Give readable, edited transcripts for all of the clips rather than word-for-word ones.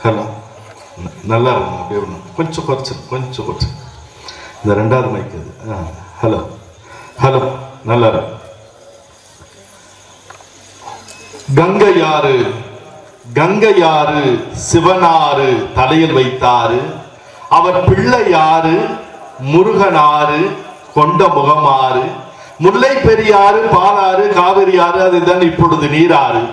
Hello, நல்லா இருக்கும். அப்படியே கொஞ்சம் குறைச்சு இந்த ரெண்டாவது மைக் இது. ஹலோ ஹலோ, நல்லா இருக்கும். கங்கையாறு சிவனாறு தலையில் வைத்தாரு, அவர் பிள்ளையாறு முருகனாறு கொண்ட முகமாறு, முல்லை பெரியாறு பாலாறு காவிரியாறு அதுதான் இப்பொழுது நீராறு,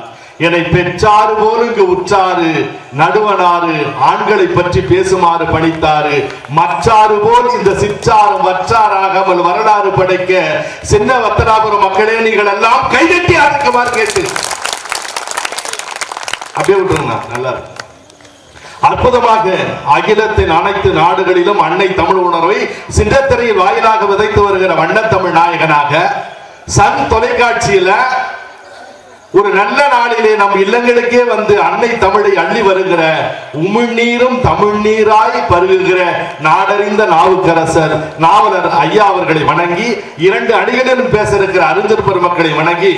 என்னை பெற்றாறு போல் இங்கு உற்றாறு, நடுவனாறு ஆண்களை பற்றி பேசுமாறு பணித்தாரு, மற்றாறு போல் இந்த சிற்றாரும் வற்றாராகாமல் வரலாறு படைக்க சின்ன வத்தனாபுரம் மக்களே நீங்கள் எல்லாம் கைதட்டி ஆரம்பிக்குமாறு கேட்டு அப்படியே விட்டுருங்க. நல்லா இருக்கு. அற்புதமாக அகிலத்தின் அனைத்து நாடுகளிலும் அன்னை தமிழ் உணர்வை சின்னத்திரையில் வாயிலாக விதைத்து வருகிற வண்ணத்தமிழ் நாயகனாக சன் தொலைக்காட்சியில ஒரு நல்ல நாளிலே நம் இல்லங்களுக்கே வந்து அன்னை தமிழை அள்ளி வருகிற உமிழ்நீரும் தமிழ் நீராய் பருகுகிற நாடறிந்த நாவுக்கரசர் நாவலர் ஐயா அவர்களை வணங்கி, 2 அணிகளிலும் பேச இருக்கிற அறிஞர் பெருமக்களை வணங்கி,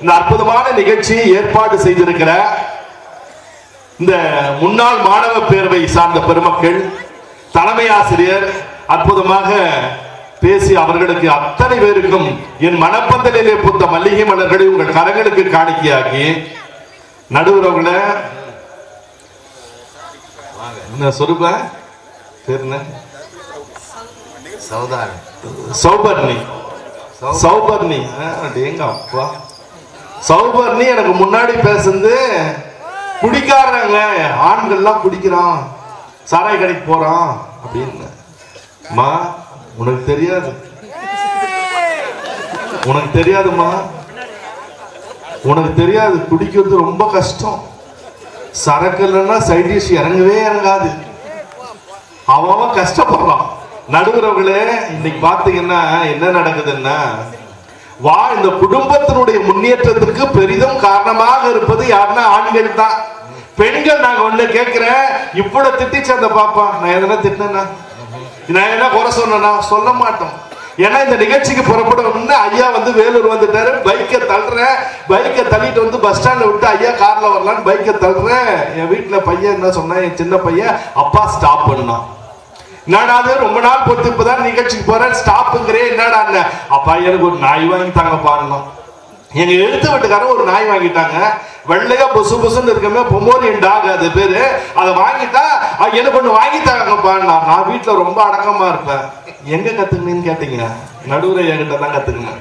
இந்த அற்புதமான நிகழ்ச்சியை ஏற்பாடு செய்திருக்கிற இந்த முன்னாள் மாணவ பேரவை சார்ந்த பெருமக்கள், தலைமை ஆசிரியர் அற்புதமாக பேசி அவர்களுக்கு அத்தனை பேருக்கும் என் மனப்பந்தலிலே புத்த மல்லிகை மலர்களை உங்கள் கரங்களுக்கு காணிக்கையாக்கி, நடுவுறவுல சொருப சௌபர்ணி சௌபர்ணி எனக்கு முன்னாடி பேசுறது குடிக்காரங்க, ஆண்கள்லாம் குடிக்கிறான், சாராய் கடைக்கு போறான் அப்படின்னு. உனக்கு தெரியாதுமா, உனக்கு தெரியாது. குடிக்கிறது ரொம்ப கஷ்டம். சரக்கு இல்லைன்னா சைட் டிஷ் இறங்கவே இறங்காது. அவன் கஷ்டப்படுறான். நடுவுறவுகளே, இன்னைக்கு பாத்தீங்கன்னா என்ன நடக்குதுன்னா, இந்த குடும்பத்தினுடைய முன்னேற்றத்திற்கு பெரிதும் காரணமாக இருப்பது யாருன்னா ஆண்கள் தான். பெண்கள் நாங்க ஒண்ணு கேட்கிறேன், இவ்வளவு திட்டிச்சு அந்த பாப்பா, நான் எதனா திட்டினா, நான் என்ன குறை சொன்னா சொல்ல மாட்டோம். ஏன்னா இந்த நிகழ்ச்சிக்கு புறப்பட ஐயா வந்து வேலூர் வந்துட்டாரு, பைக்கை தள்ளிட்டு வந்து பஸ் ஸ்டாண்ட்ல விட்டு ஐயா கார்ல வரலான்னு பைக்கை தள்ளுறேன். என் வீட்டுல பையன் என்ன சொன்னா, என் சின்ன பையன், அப்பா ஸ்டாப் பண்ணான். என்னடாது ரொம்ப நாள் பொறுத்து இப்பதான் நிகழ்ச்சிக்கு போறேன், ஸ்டாப்புங்கிறேன், என்னடா அப்பா எனக்கு ஒரு நாய் வாங்கி தாங்க பாருங்க. எங்க எழுத்து வீட்டுக்காரன் ஒரு நாய் வாங்கிட்டாங்க, வெள்ளையா பொசு பொசுன்னு இருக்கமே, பொமோரியன் டாக் அது பேரு. அதை வாங்கிட்டா எனக்கு ஒண்ணு வாங்கி தாங்க பாருங்க. நான் வீட்டுல ரொம்ப அடக்கமா இருப்பேன். எங்க கத்துக்கணும்னு கேட்டீங்க, நடுவுரை என்கிட்ட தான் கத்துக்கணும்.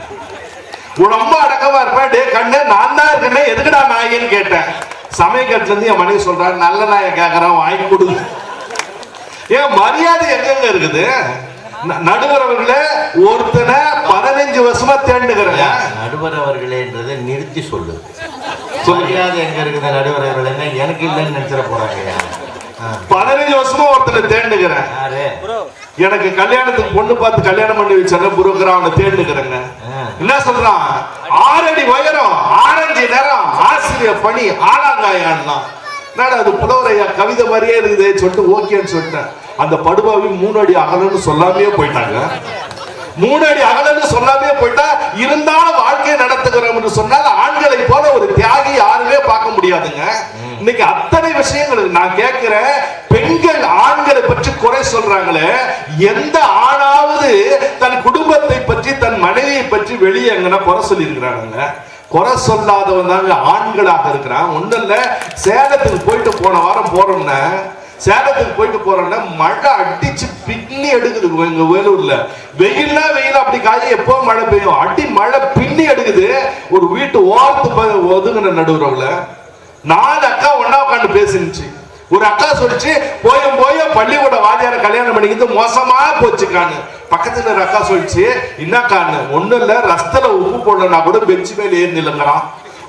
ரொம்ப அடக்கமா இருப்பேன். டே கண்ணு, நான் தான் இருக்கேன், எதுக்குடா நாயின்னு கேட்டேன். சமயக்கட்டுல இருந்து என் மனைவி சொல்றாரு, நல்ல நாயை கேட்கறான், வாங்கி கொடுங்க. ஏன் மரியாதை எங்க இருக்குது? நடுவர் அவர்களே, ஒருத்தனை 15 வருஷமா தேண்டுகிறேன். நடுவர் அவர்களேன்றதை நிறுத்தி சொல்லு. மரியாதை எங்க இருக்குது? நடுவர் அவர்களே எனக்கு இல்லைன்னு நினைச்சிட போறாங்க. 15 வருஷமா ஒருத்தனை தேண்டுகிறேன். எனக்கு கல்யாணத்துக்கு பொண்ணு பார்த்து கல்யாணம் பண்ணி வச்சேன், புரோக்கரான தேண்டுகிறேங்க. என்ன சொல்றான்? 6 அடி உயரம், ஆரஞ்சு நேரம், ஆசிரியர் பணி, ஆளாங்காயான்னா அது புலவரையா கவிதை மாதிரியே இருக்குது சொல்லிட்டு ஓகேன்னு சொல்லிட்டேன். அந்த படுபாவி 3 அடி அகலன்னு சொல்லாமே போயிட்டாங்க. 3 அடி அகலன்னு சொல்லாமே போயிட்டா, இருந்தாலும் வாழ்க்கையை நடத்துகிறோம் என்று சொன்னால் ஆண்களை போல ஒரு தியாகி யாருமே பார்க்க முடியாதுங்க. இன்னைக்கு அத்தனை விஷயங்கள் நான் கேட்கிறேன். பெண்கள் ஆண்களை பற்றி குறை சொல்றாங்களே, எந்த ஆணாவது தன் குடும்பத்தை பற்றி தன் மனைவியை பற்றி வெளியே எங்கன்னா குறை சொல்லி இருக்கிறாங்க? குறை சொல்லாதவன் தாங்க ஆண்களாக இருக்கிறான். ஒன்றும் இல்லை, சேலத்துக்கு போயிட்டு போன வாரம் போறோம்னா, மழை அடிச்சு பின்னி எடுக்குது. எங்க வேலூர்ல வெயில்னா வெயில் அப்படி காய, எப்போ மழை பெய்யும், அடி மழை பின்னி எடுக்குது. ஒரு வீட்டு ஓரத்து ஒதுங்கின நடுவுறவுல 4 அக்கா ஒன்னா உட்காந்து பேசினுச்சு. ஒரு அக்கா சொல்லிச்சு, போய் பள்ளிக்கூட வாத்தியார கல்யாணம் பண்ணிக்கிட்டு மோசமா போச்சுக்கான்னு. பக்கத்துல ஒரு அக்கா சொல்லிச்சு, என்னக்கான்னு, ஒண்ணும் இல்ல, ரஸ்தல உப்பு போடலன்னா கூட பெஞ்சு மேல ஏறி நிலங்கிறான்,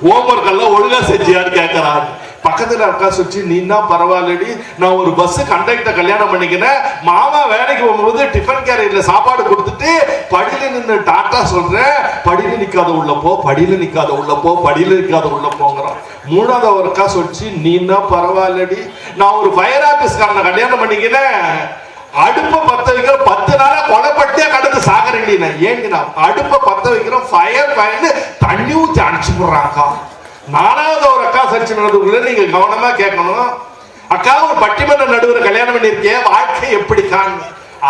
ஹோம்ஒர்க் எல்லாம் ஒழுங்கா செஞ்சியான்னு கேட்கறான். பக்கத்துல அக்கா சொல்லிச்சு, நீன்னா பரவாயில்லடி, நான் ஒரு பஸ் கண்டக்டர் கல்யாணம் பண்ணிக்கிறேன், மாமா வேலைக்கு போகும்போது டிஃபன் கேரியர்ல சாப்பாடு கொடுத்துட்டு படியில நின்று டாட்டா சொல்றேன், படியில நிக்காத உள்ள போ, படியில நிக்காத உள்ள போ, படியில நிக்காத உள்ள போங்கிறான். 3வது ஒரு அக்கா சொல்லிச்சு, நீன்னா பரவாயில்லடி, நான் ஒரு ஃபயர் ஆபீஸ்காரனை கல்யாணம் பண்ணிக்கிறேன், அடுப்ப பத்த வைக்கிறோம், 10 நாளா கொலைப்பட்டே கடந்து சாகரேன். ஏங்க அடுப்ப பத்த வைக்கிறோம், ஃபயர் தண்ணி ஊற்றி அனுப்பிச்சு போடுறாக்கா. 4வது ஒரு அக்கா சர்ச்சை நடந்துக்குள்ள நீங்க கவனமா கேட்கணும். அக்கா ஒரு பட்டிமன்ற நடுவர் கல்யாணம் பண்ணிருக்கேன், வாழ்க்கை எப்படி காண்?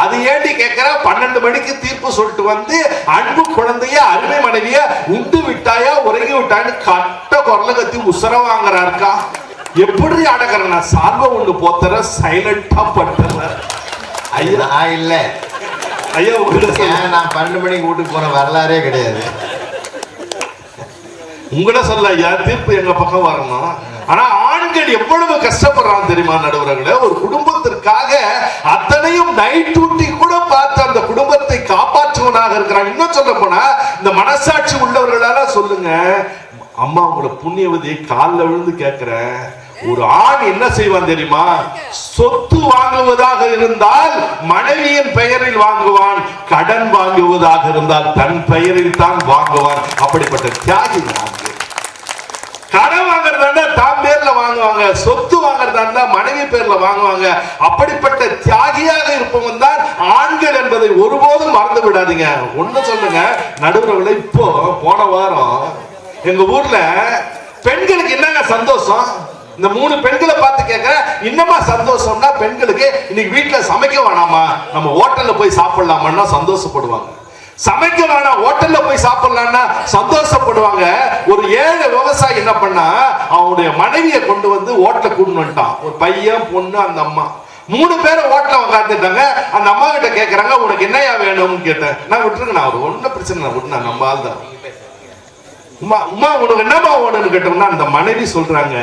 அது ஏண்டி கேட்கிற? 12 மணிக்கு தீர்ப்பு சொல்லிட்டு வந்து அன்பு குழந்தைய அருமை மனைவிய உண்டு விட்டாயா உறங்கி விட்டான்னு கட்ட குரல கத்தி உசர வாங்குறாருக்கா. எப்படி அடக்கிறேன்? சார்ப ஒண்ணு போத்துற, சைலண்டா பட்டுற. ஐயா இல்ல ஐயா நான் 12 மணிக்கு வீட்டுக்கு போன வரலாறே கிடையாது. உங்கள சொல்ல ஐயா, தீர்ப்பு எங்க பக்கம் வரணும். ஆனா ஆண்கள் எவ்வளவு கஷ்டப்படுறான் தெரியுமா நடுவர்களே? ஒரு குடும்பத்திற்காக அத்தனையும் நைட் டியூட்டி கூட பார்த்து அந்த குடும்பத்தை காப்பாற்றுவனாக இருக்கிறான். இன்னும் சொல்ல போனா இந்த மனசாட்சி உள்ளவர்களால சொல்லுங்க, அம்மா உங்களை புண்ணியவதி காலில் விழுந்து கேட்கிறேன், ஒரு ஆண் என்ன செய்வான் தெரியுமா? சொத்து வாங்குவதாக இருந்தால் மனைவியின் பெயரில் வாங்குவான், கடன் வாங்குவதாக இருந்தால் தன் பெயரில் தான் வாங்குவான். அப்படிப்பட்ட தியாகி கடன் வாங்குறதா தான் பேர்ல வாங்குவாங்க, சொத்து வாங்குறதா மனைவி பேர்ல வாங்குவாங்க. அப்படிப்பட்ட தியாகியாக இருப்பவன் தான் ஆண்கள் என்பதை ஒருபோதும் மறந்து விடாதீங்க. ஒண்ணு சொல்லுங்க நடுவர்களை, இப்போ போன வாரம் எங்க ஊர்ல பெண்களுக்கு என்னங்க சந்தோஷம்? இந்த 3 பெண்களை பார்த்து கேட்க இன்னமா சந்தோஷம்னா, பெண்களுக்கு இன்னைக்கு வீட்டுல சமைக்க வேணாமா, நம்ம ஹோட்டல்ல போய் சாப்பிடலாமா சந்தோஷப்படுவாங்க. சமைக்க வேணாம், ஹோட்டல்ல போய் சாப்பிடலாம்னா சந்தோஷப்படுவாங்க. ஒரு ஏழை விவசாயி என்ன பண்ணா, அவனுடைய மனைவியை கொண்டு வந்து ஹோட்டல கூட்டு வந்துட்டான். ஒரு பையன், பொண்ணு, அந்த அம்மா 3 பேரும் ஹோட்டல உட்காந்துட்டாங்க. அந்த அம்மா கிட்ட கேட்கறாங்க, உனக்கு என்னையா வேணும்னு கேட்டேன். நான் விட்டுருங்க, நான் ஒரு ஒன்னும் பிரச்சனை விட்டுனா நம்ம ஆள் தான். உமா உமா உனக்கு என்னமா வேணும்னு கேட்டோம்னா, அந்த மனைவி சொல்றாங்க,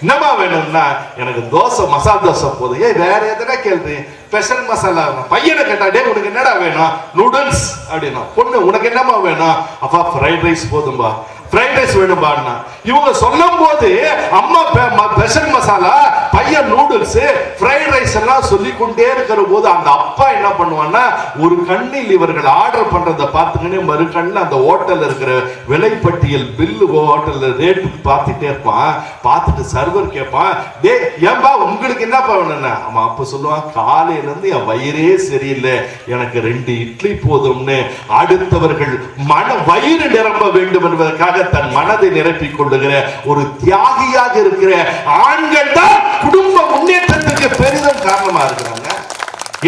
என்னமா வேணும்னா எனக்கு தோசை, மசாலா தோசை போதும். வேற எதனா கேள்வி, ஸ்பெஷல் மசாலா. பையனை கேட்டா, டே உனக்கு என்னடா வேணும்? நூடுல்ஸ் அப்படின்னா. பொண்ணு உனக்கு என்னமா வேணும்? அப்பா ஃப்ரைட் ரைஸ் போதும்பா, ஃப்ரைட் ரைஸ் வேணும்பான்னா. இவங்க சொல்லும் போது அம்மா ஸ்பெஷல் மசாலா, பையன் நூடுல்ஸ், ஃப்ரைட் ரைஸ் எல்லாம் சொல்லி கொண்டே இருக்கிற போது அந்த அப்பா என்ன பண்ணுவான்னா, ஒரு கண்ணில் இவர்கள் ஆர்டர் பண்றதை பார்த்துக்கினே மறு கண்ணில் அந்த ஹோட்டல்ல இருக்கிற விலைப்பட்டியல் பில்லு, ஹோட்டல்ல ரேட்டு பார்த்துட்டே இருப்பான். பார்த்துட்டு சர்வர் கேட்பான், டே ஏன்பா உங்களுக்கு என்னப்பா வேணும்னா, அவன் அப்ப சொல்லுவான், காலையில இருந்து என் வயிறே சரியில்லை, எனக்கு 2 இட்லி போதும்னு. அடுத்தவர்கள் வயிறு நிரம்ப வேண்டும் என்பதற்காக தன் மனதை நிரப்பிக் கொள்ளுகிற ஒரு தியாகியாக இருக்கிற ஆண்கள் தான் குடும்ப முன்னேற்றத்துக்கு பெரிதும் காரணமா இருக்கிறாங்க.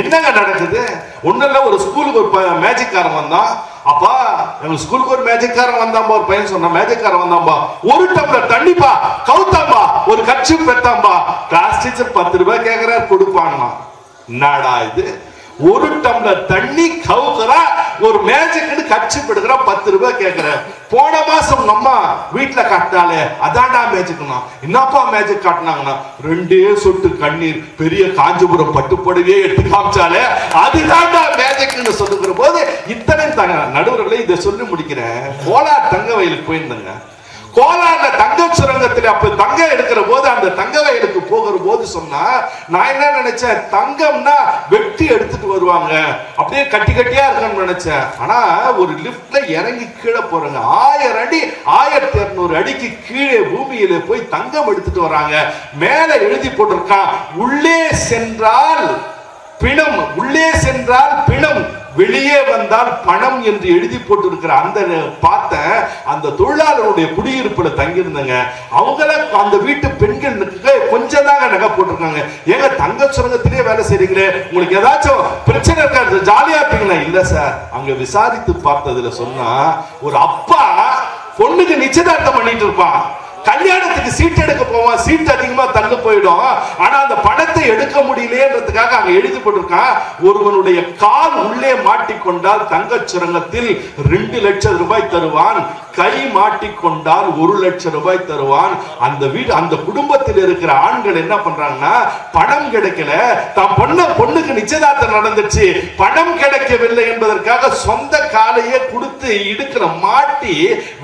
என்னங்க நடக்குது? ஒண்ணுல ஒரு ஸ்கூலுக்கு ஒரு மேஜிக்காரன் வந்தான். அப்பா எங்க ஸ்கூலுக்கு ஒரு மேஜிக்காரன் வந்தாம்பா. ஒரு பையன் சொன்ன, மேஜிக்காரன் வந்தாம்பா, 1 டம்ளர் தண்ணிப்பா கவுத்தாம்பா, ஒரு கட்சி பெத்தாம்பா. கிளாஸ் டீச்சர் 10 ரூபாய் கேட்கிறார், கொடுப்பாங்கண்ணா. என்னடா இது? 1 டம்ளர் தண்ணி கவுக்குறா, ஒரு மேஜிக்னு கட்சி பெடுக்கிற, 10 ரூபாய் கேட்கிற. போன மாசம் அம்மா வீட்டுல காட்டினாலே அதான்டா மேஜிக்னா. என்னப்பா மேஜிக் காட்டினாங்கன்னா, 2 சொட்டு கண்ணீர் பெரிய காஞ்சிபுரம் பட்டுப்படவே எடுத்து காமிச்சாலே அதுதான்டா மேஜிக்னு சொல்லுகிற போது இத்தனை நடுவர்களை இதை சொல்லி முடிக்கிறேன். கோலார் தங்க வயலுக்கு போயிருந்தேங்க. கோலார்ல தங்க சுரங்கத்தில் அப்ப தங்கம் எடுக்கிற போது அந்த தங்க வயலுக்கு போகிற போது சொன்னா, நான் என்ன நினைச்சேன், தங்கம்னா வெட்டி எடுத்துட்டு வருவாங்க, அப்படியே கட்டி கட்டியா இருக்குன்னு நினைச்சேன். ஆனா ஒரு லிப்ட்ல இறங்கி கீழே போறாங்க. 1000 அடி 1200 அடிக்கு கீழே பூமியில போய் தங்கம் எடுத்துட்டு வராங்க. மேல எழுதி போட்டிருக்கான், உள்ளே சென்றால் பிணம், உள்ளே சென்றால் பிணம், வெளியே வந்தால் பணம் என்று எழுதி போட்டு இருக்கிற அந்த பார்த்த அந்த தொழிலாளருடைய குடியிருப்புல தங்கியிருந்தாங்க. அவங்கள அந்த வீட்டு பெண்களுக்கு கொஞ்சம் தாங்க நகை போட்டிருக்காங்க. ஏங்க தங்க சுரங்கத்திலேயே வேலை செய்றீங்களே, உங்களுக்கு ஏதாச்சும் பிரச்சனை இருக்காது, ஜாலியா இருப்பீங்களா? இல்ல சார். அங்க விசாரித்து பார்த்ததுல சொன்னா, ஒரு அப்பா பொண்ணுக்கு நிச்சயதார்த்தம் பண்ணிட்டு இருப்பான், கல்யாணத்துக்கு சீட் எடுக்க போவான், சீட் அதிகமா தள்ளு போயிடும். ஆனா அந்த பணத்தை எடுக்க முடியலன்றதுக்காக அங்க எழுதி போட்டிருக்கான், ஒருவனுடைய கால் உள்ளே மாட்டிக்கொண்டால் தங்க சுரங்கத்தில் 2 லட்சம் ரூபாய் தருவான், கை மாட்டிக்கொண்டால் 1 லட்சம் ரூபாய் தருவான். அந்த வீடு அந்த குடும்பத்தில் இருக்கிற ஆண்கள் என்ன பண்றாங்கன்னா, பணம் கிடைக்கல, தான் பொண்ணுக்கு நிச்சயதார்த்தம் நடந்துச்சு, பணம் கிடைக்கவில்லை என்பதற்காக சொந்த காலையே கொடுத்து இடுக்கிற மாட்டி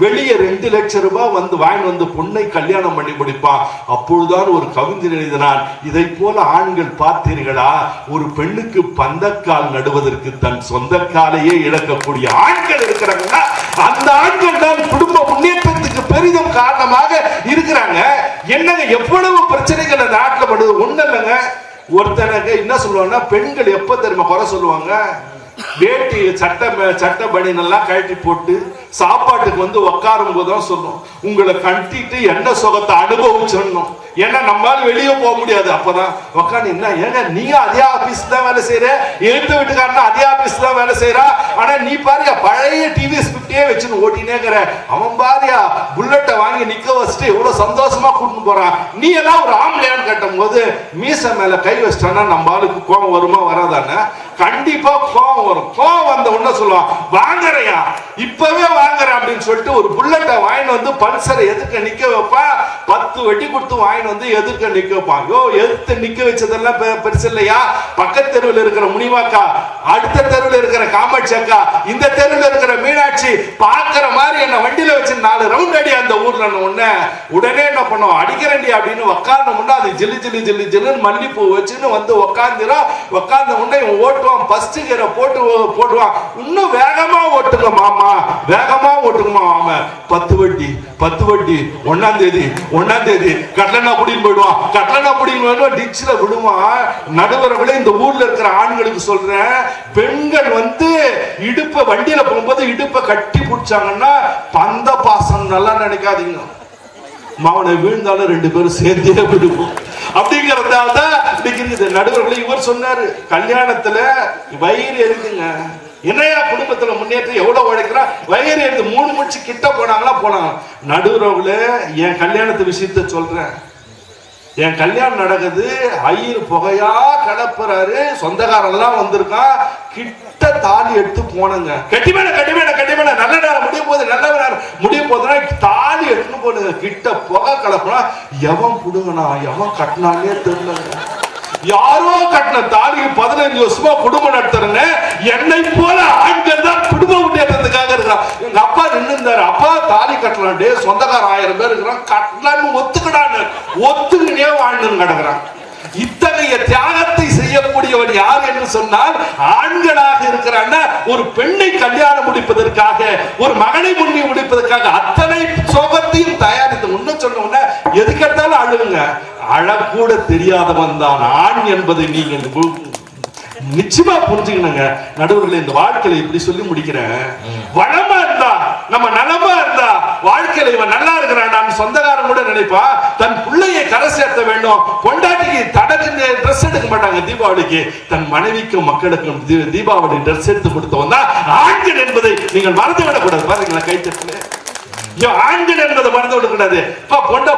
வெளியே 2 லட்சம் ரூபாய் வந்து வாங்கி வந்து பொண்ணை கல்யாணம் பண்ணி முடிப்பான். அப்பொழுதுதான் ஒரு கவிஞர் எழுதினான், இதை போல ஆண்கள் பார்த்தீர்களா, ஒரு பெண்ணுக்கு பந்தக்கால் நடுவதற்கு தன் சொந்த காலையே இழக்கக்கூடிய ஆண்கள் இருக்கிறாங்கன்னா, அந்த ஆண்கள் தான் குடும்ப முன்னேற்றத்துக்கு பெரிதும் காரணமாக இருக்கிறாங்க. என்னங்க எவ்வளவு பிரச்சனைகள் அந்த நாட்டில் படுது. ஒண்ணு இல்லைங்க, ஒருத்தனுக்கு என்ன சொல்லுவாங்கன்னா, பெண்கள் எப்ப தெரியுமா குறை சொல்லுவாங்க, வேட்டி சட்டை பனியனெல்லாம் கழட்டி போட்டு சாப்பாட்டுக்கு வந்து உட்காரும் போதுதான் சொல்லும், உங்களை கட்டிட்டு என்ன சுகத்தை அனுபவிச்சிடணும். ஏன்னா நம்மளால வெளியே போக முடியாது. அப்பதான் உட்காந்து என்ன ஏங்க நீங்க அதே ஆபீஸ் தான் வேலை செய்யற, எழுத்து வீட்டுக்காரனா அதே ஆபீஸ் தான் வேலை செய்யறா, ஆனா நீ பாருங்க பழைய டிவிஎஸ் 50 வச்சுன்னு ஓட்டினேங்கிற, அவன் பாரியா புல்லட்டை வாங்கி நிக்க வச்சுட்டு எவ்வளவு சந்தோஷமா கூட்டின்னு போறான், நீ எல்லாம் ஒரு ஆம்பளையான்னு கட்டும் போது மீச மேல கை வச்சிட்டான்னா நம்ம ஆளுக்கு கோபம் வருமா வராதானே? கண்டிப்பா கோபம் வரும். கோபம் வந்த உடனே சொல்லுவான், வாங்குறையா இப்பவே வாங்குறேன் அப்படின்னு சொல்லிட்டு ஒரு புல்லட்டை வாங்கிட்டு வந்து பல்சரை எதுக்க நிக்க வைப்பா, 10 வட்டி கொடுத்து வாங்கிட்டு வந்து எதிர்க்க நிக்க வைப்பான். யோ எதிர்த்து நிக்க வச்சதெல்லாம் பெருசு இல்லையா? பக்கத்து தெருவில் இருக்கிற முனிவாக்கா, அடுத்த தெருவில் இருக்கிற காமாட்சி அக்கா, இந்த தெருவில் இருக்கிற மீனாட்சி பாக்குற மாதிரி என்ன வண்டியில வச்சு 4 ரவுண்ட் அடி அந்த ஊர்ல உடனே என்ன பண்ணுவோம், அடிக்கிறண்டி அப்படின்னு உட்கார்ந்த முன்னா அது ஜில்லு ஜில்லு ஜில்லு ஜில்லுன்னு மல்லிப்பூ வச்சுன்னு வந்து உட்காந்துரும். உட்கார்ந்த முன்னே ஓட்டுவான், ஃபர்ஸ்ட் கியரை போட்டுவான். இன்னும் வேகமா ஓட்டுங்க மாமா, வேகமா ஓட்டுங்கம்மா மாமா. 10 வட்டி 1ஆம் தேதி கட்டணா புடின்னு போயிடுவான். கட்டணா புடின்னு டிச்சில விடுவான். நடுவர்களே இந்த ஊர்ல இருக்கிற ஆண்களுக்கு சொல்றேன், பெண்கள் வந்து இடுப்ப வண்டியில போகும்போது இடுப்ப கட்டி பிடிச்சாங்கன்னா பந்த பாசம் நல்லா நினைக்காதீங்க, மாவனை வீழ்ந்தாலும் 2 பேரும் சேர்ந்தே விடுவோம் அப்படிங்கறதால தான் இன்னைக்கு நடுவர்களே இவர் சொன்னாரு, கல்யாணத்துல வயிறு எரிக்குங்க, என்னையா குடும்பத்துல முன்னேற்றம் எவ்வளவு உழைக்கிறான், வயிறு எடுத்து 3 முடிச்சு கிட்ட போனாங்க. நடுவுறவுல என் கல்யாணத்து விஷயத்த சொல்றேன். என் கல்யாணம் நடக்குது, ஐயர் புகையா கிளப்புறாரு, சொந்தக்காரெல்லாம் வந்திருக்கான், கிட்ட தாலி எடுத்து போனங்க, கட்டி வேண நல்ல நேரம் முடிய போதுன்னா தாலி எடுத்துன்னு போனுங்க. கிட்ட புகை கிளப்புனா எவன் புடுங்கனா எவன் கட்டினாலே தெரியல, யாரோ கட்டின தாலிக்கு 15 வருஷமா குடும்பம் நடத்துறேன்னு என்னை போல ஆண்கள் தான் குடும்ப முன்னேற்றத்துக்காக இருக்கிறான். எங்க அப்பா நின்றுந்தாரு, அப்பா தாலி கட்டலாம், சொந்தக்கார 1000 பேர் இருக்கிறான், கட்டலான்னு ஒத்துக்கினே வாழ்ந்துன்னு கிடக்குறான். இத்தகைய தியாகத்தை செய்யக்கூடியவன் யார் என்று சொன்னால் ஆண்களாக இருக்கிறான். ஒரு பெண்ணை கல்யாணம் முடிப்பதற்காக, ஒரு மகனை முன்னி முடிப்பதற்காக அத்தனை சோகத்தையும் தயாரித்து முன்ன சொன்ன எதுக்கெடுத்தாலும் அழுவுங்க. அழக்கூட தெரியாதவன் தான் ஆண் என்பதை நீங்கள் நிச்சயமா புரிஞ்சுக்கணுங்க. நடுவர்களே இந்த வாழ்க்கையில இப்படி சொல்லி முடிக்கிறேன், வளமா இருந்தா நம்ம நலமா இருந்தா வாழ்க்கையில இவன் நல்லா இருக்கிறான் நான் சொந்தக்காரன் கூட நினைப்பா. தன் பிள்ளையை கரை சேர்த்த வேண்டும், பொண்டாட்டிக்கு தடக்கு ட்ரெஸ் எடுக்க மாட்டாங்க தீபாவளிக்கு, தன் மனைவிக்கும் மக்களுக்கும் தீபாவளி ட்ரெஸ் எடுத்து கொடுத்தவன் தான் ஆண்கள் என்பதை நீங்கள் மறந்து விடக்கூடாது. பாருங்களா கைத்தட்டுல ஆண்கள் என்பதை மறந்து விடக்கூடாது.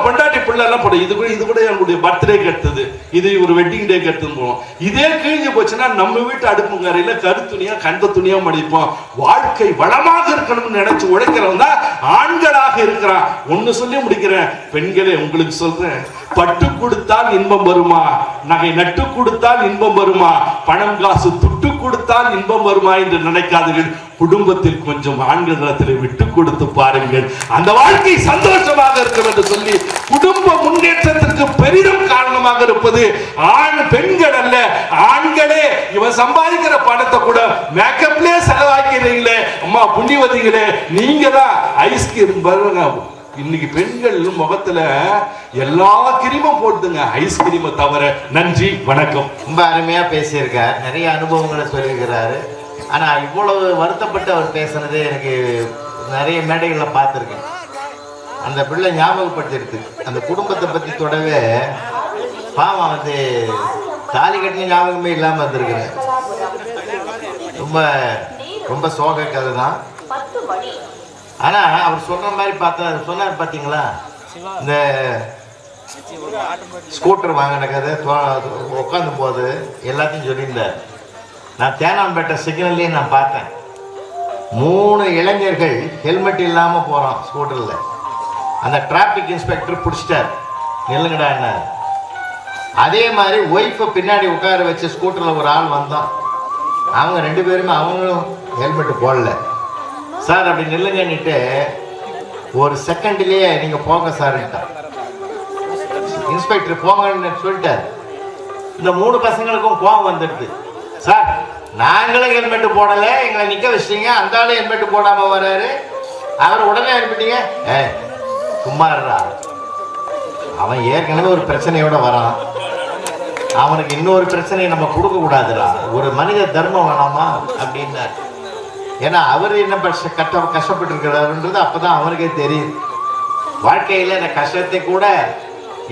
பொண்டாட்டி பிள்ளை எல்லாம் போடும், இது கூட என்னுடைய பர்த்டே கட்டுது, இது ஒரு வெட்டிங் டே கட்டுன்னு போவோம். இதே கிழிஞ்சு போச்சுன்னா நம்ம வீட்டு அடுப்புங்கரையில கருத்துணியா கண்ட துணியா மடிப்போம். வாழ்க்கை வளமாக இருக்கணும்னு நினைச்சு உழைக்கிறவன் தான் ஆண்களாக இருக்கிறான். ஒண்ணு சொல்லி முடிக்கிறேன், பெண்களே உங்களுக்கு சொல்றேன், பட்டு கொடுத்தால் இன்பம் வருமா, நகை நட்டு கொடுத்தால் இன்பம் வருமா, பணம் காசு துட்டு கொடுத்தால் இன்பம் வருமா என்று நினைக்காதீர்கள். குடும்பத்தில் கொஞ்சம் ஆண்களிடத்தில் விட்டு கொடுத்து பாருங்கள், அந்த வாழ்க்கை சந்தோஷமாக இருக்கும் என்று சொல்லி குடும்ப முன்னேற்றத்திற்கு பெரிதும் காரணமாக இருப்பது பெண்கள் அல்ல, ஆண்களே. இவன் சம்பாதிக்கிற பணத்தை கூட மேக்கப்லயே செலவாக்கிறீங்களே அம்மா புண்ணியவதிகளே, நீங்க தான் ஐஸ்கிரீம் பாருங்க. இன்னைக்கு பெண்கள் முகத்துல எல்லா கிரீமும் போட்டுங்க, ஐஸ்கிரீமை தவிர. நன்றி, வணக்கம். ரொம்ப அருமையா பேசியிருக்கார், நிறைய அனுபவங்களை சொல்லியிருக்கிறாரு. ஆனா இவ்வளவு வருத்தப்பட்டு அவர் பேசுனது எனக்கு நிறைய மேடைகளில் பார்த்துருக்கேன். அந்த பிள்ளை ஞாபகப்படுத்திருக்கு, அந்த குடும்பத்தை பற்றி தொடவே பாவம் வந்து தாலி கட்டின ஞாபகமே இல்லாமல் வந்திருக்கிறேன். ரொம்ப ரொம்ப சோக கதை தான். ஆனா அவர் சொன்ன மாதிரி சொன்னார் பார்த்தீங்களா, இந்த ஸ்கூட்டர் வாங்கின கதை உட்காந்து போது எல்லாத்தையும் சொல்லியிருந்தார். நான் தேனாம்பேட்டை சிக்னல்லே நான் பார்த்தேன், 3 இளைஞர்கள் ஹெல்மெட் இல்லாமல் போகிறான் ஸ்கூட்டரில். அந்த டிராஃபிக் இன்ஸ்பெக்டர் பிடிச்சிட்டார், நில்லுங்கடா என்ன. அதே மாதிரி ஒய்ஃபை பின்னாடி உட்கார வச்சு ஸ்கூட்டரில் ஒரு ஆள் வந்தான், அவங்க 2 பேருமே அவங்களும் ஹெல்மெட்டு போடல. சார் அப்படி நில்லுங்கன்னுட்டு ஒரு செகண்ட்லேயே நீங்கள் போங்க சார்ன்ட்டா. இன்ஸ்பெக்டர் போங்கன்னு சொல்லிட்டார். இந்த 3 பசங்களுக்கும் கோபம் வந்துடுது. சார் நாங்களும் ஹெல்மெட்டு போடலை, எங்களை நிற்க வச்சிட்டீங்க, அந்த ஆளும் ஹெல்மெட்டு போடாமல் வர்றாரு, அவரை உடனே அனுப்பிட்டீங்க. சும்மா இருடா, அவன் ஏற்கனவே ஒரு பிரச்சனையோட வரான், அவனுக்கு இன்னொரு பிரச்சனையை நம்ம கொடுக்க கூடாதுடா, ஒரு மனித தர்மம் வேணாமா அப்படின்னாரு. ஏன்னா அவர் என்ன கஷ்டப்பட்டு இருக்கிறாருன்றது அப்பதான் அவனுக்கே தெரியுது. வாழ்க்கையில இந்த கஷ்டத்தை கூட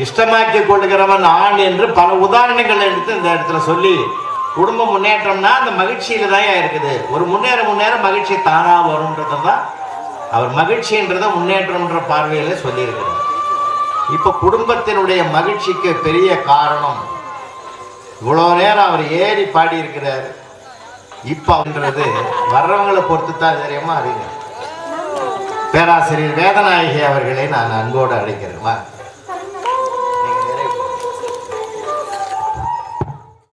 இஷ்டமாக்கி கொள்ளுகிறவன் ஆண் என்று பல உதாரணங்கள் எடுத்து இந்த இடத்துல சொல்லி, குடும்ப முன்னேற்றம்னா அந்த மகிழ்ச்சியில தான் இருக்குது. ஒரு முன்னேற மகிழ்ச்சி தானா வரும்ன்றதான் அவர் மகிழ்ச்சின்றத முன்னேற்றம்ன்ற பார்வையில சொல்லியிருக்கிறார். இப்ப குடும்பத்தினுடைய மகிழ்ச்சிக்கு பெரிய காரணம் இவ்வளோ நேரம் அவர் ஏறி பாடி இருக்கிறார். இப்பன்றது வர்றவங்களை பொறுத்து தான் தெரியுமா அறிஞர் பேராசிரியர் வேதநாயகி அவர்களை நான் அன்போடு அழைக்கிறேன்.